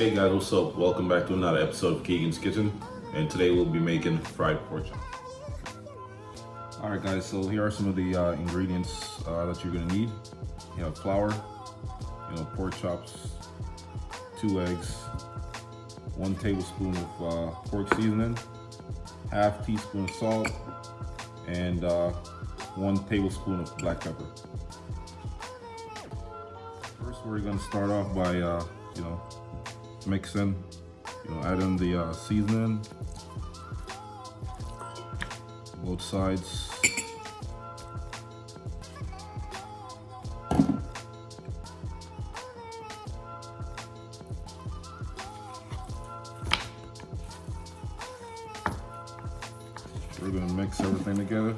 Hey guys, what's up? Welcome back to another episode of Keegan's Kitchen, and today we'll be making fried pork chops. Alright guys, so here are some of the ingredients that you're gonna need. You have flour, pork chops, 2 eggs, 1 tablespoon of pork seasoning, half teaspoon of salt, and 1 tablespoon of black pepper. First, we're gonna start off by mixing, adding the seasoning, both sides. We're gonna mix everything together.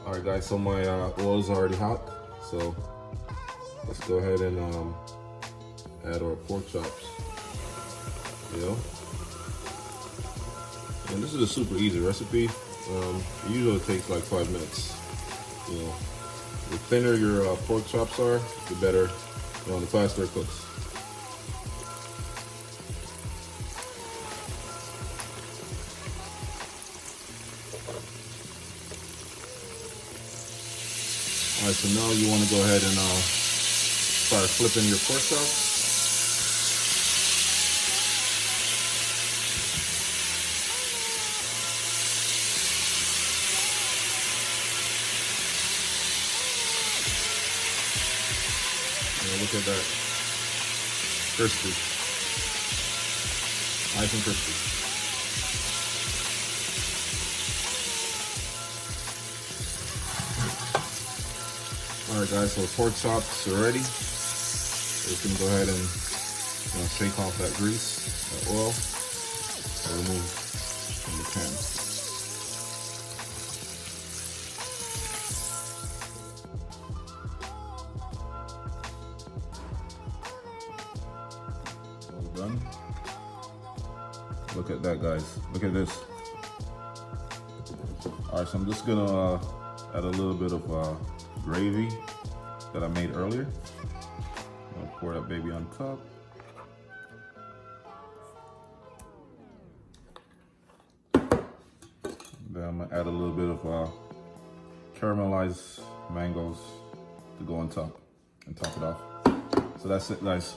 Alright guys, so my oil is already hot, so let's go ahead and add our pork chops, And this is a super easy recipe. It usually takes like 5 minutes, The thinner your pork chops are, the better, the faster it cooks. Alright, so now you want to go ahead and start flipping your pork chops. Look at that. Crispy. Nice and crispy. Alright guys, so pork chops are ready. So we can go ahead and shake off that grease, that oil, and remove from the pan. All done. Look at that, guys. Look at this. Alright, so I'm just gonna add a little bit of gravy that I made earlier. I'll pour that baby on top. Then I'm gonna add a little bit of caramelized mangoes to go on top and top it off. So that's it, guys.